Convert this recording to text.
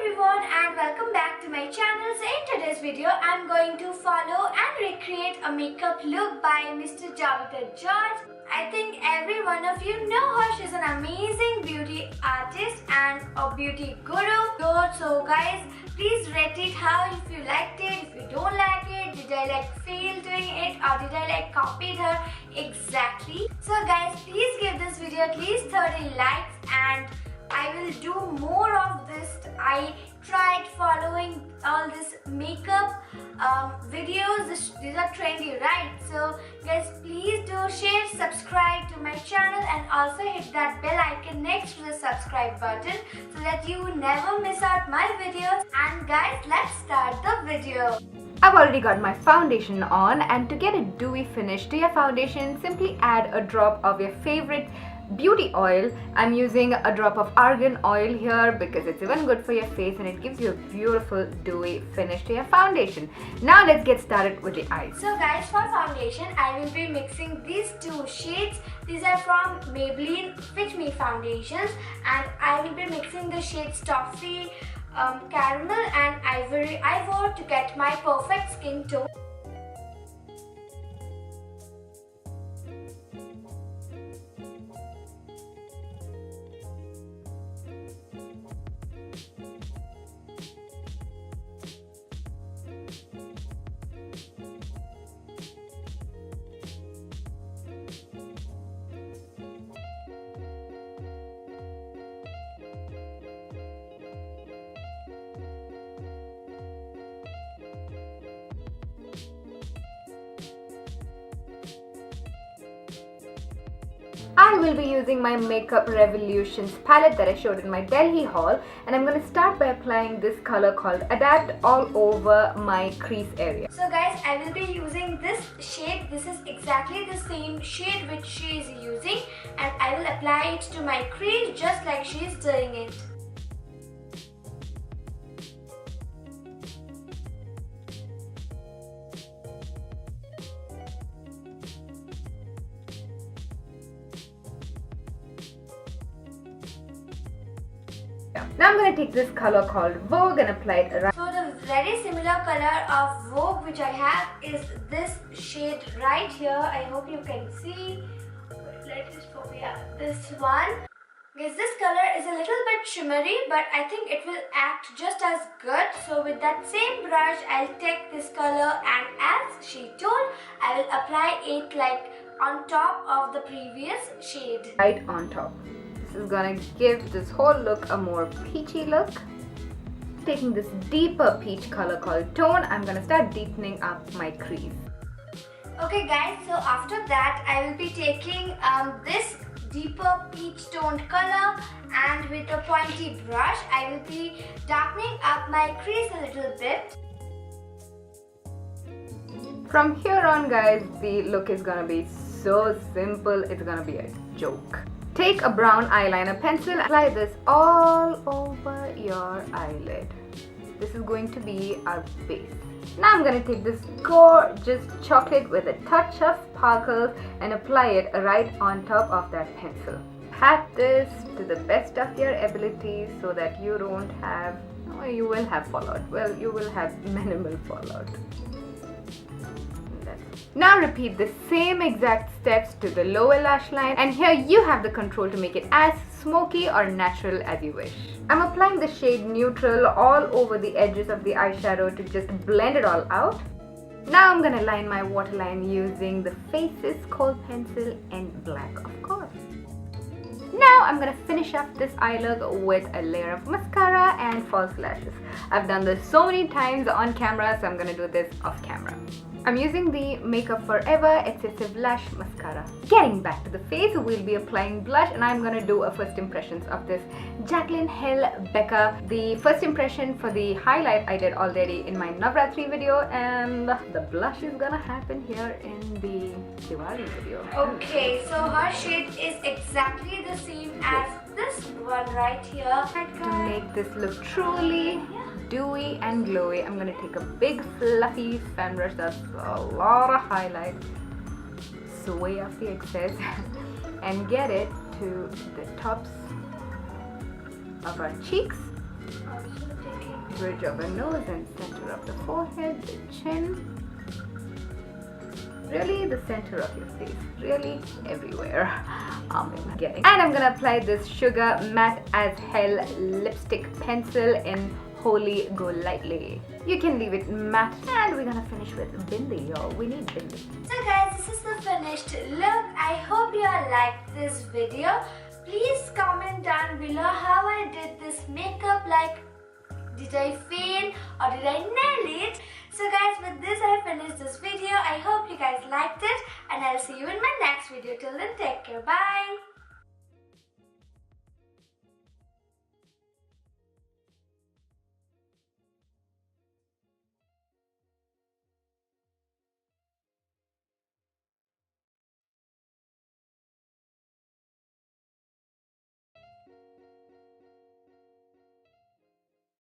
everyone and welcome back to my channel. So in today's video I'm going to follow and recreate a makeup look by Mr. Jovita George. I think every one of you know her. She's an amazing beauty artist and a beauty guru. So guys, please rate it how if you liked it, if you don't like it, did I like fail doing it or did I like copied her exactly. So guys, please give this video at least 30 likes and I will do more of this. I tried following all this makeup videos. These are trendy, right? So guys, please do share, subscribe to my channel and also hit that bell icon next to the subscribe button so that you never miss out my videos. And guys, let's start the video. I've already got my foundation on, and to get a dewy finish to your foundation, simply add a drop of your favorite beauty oil. I'm using a drop of argan oil here because it's even good for your face and it gives you a beautiful dewy finish to your foundation. Now let's get started with the eyes. So guys, for foundation I will be mixing these two shades. These are from Maybelline Fit Me foundations and I will be mixing the shades Toffee, Caramel and Ivory to get my perfect skin tone. I will be using my Makeup Revolutions palette that I showed in my Delhi haul, and I'm going to start by applying this color called Adapt all over my crease area. So guys, I will be using this shade. This is exactly the same shade which she is using and I will apply it to my crease just like she is doing it. Now I'm going to take this color called Vogue and apply it around. So the very similar color of Vogue which I have is this shade right here. I hope you can see. Let us focus. Yeah, this one. Guys, this color is a little bit shimmery but I think it will act just as good. So with that same brush I'll take this color and as she told, I will apply it like on top of the previous shade. Right on top. This is gonna give this whole look a more peachy look. Taking this deeper peach color called Tone, I'm gonna start deepening up my crease. Okay guys, so after that I will be taking this deeper peach toned color and with a pointy brush I will be darkening up my crease a little bit. From here on guys, the look is gonna be so simple, it's gonna be a joke. Take a brown eyeliner pencil, apply this all over your eyelid. This is going to be our base. Now I'm going to take this gorgeous chocolate with a touch of sparkles and apply it right on top of that pencil. Pat this to the best of your ability so that you don't have, or you will have fallout. Well, you will have minimal fallout. Now repeat the same exact steps to the lower lash line, and here you have the control to make it as smoky or natural as you wish. I'm applying the shade Neutral all over the edges of the eyeshadow to just blend it all out. Now I'm gonna line my waterline using the Faces Kohl pencil in black, of course. Now I'm gonna finish up this eye look with a layer of mascara and false lashes. I've done this so many times on camera, so I'm gonna do this off camera. I'm using the Makeup Forever Excessive Lash Mascara. Getting back to the face, we'll be applying blush and I'm gonna do a first impressions of this Jaclyn Hill Becca. The first impression for the highlight I did already in my Navratri video, and the blush is gonna happen here in the Diwali video. Okay, so her shade is exactly the same as this one right here. To make this look truly dewy and glowy, I'm gonna take a big fluffy fan brush that's a lot of highlight, sway off the excess and get it to the tops of our cheeks. Also take bridge of a nose and center of the forehead, the chin. Really the center of your face, really everywhere. I'm getting. And I'm gonna apply this Sugar Matte as Hell lipstick pencil in Holy Go Lightly. You can leave it matte, and we're gonna finish with bindi, y'all. We need bindi. So guys, this is the finished look. I hope you all liked this video. Please comment down below how I did this makeup. Like, did I fail or did I nail it? So guys, with this I finished this video. I hope you guys liked it, and I'll see you in my next video. Till then, take care. Bye.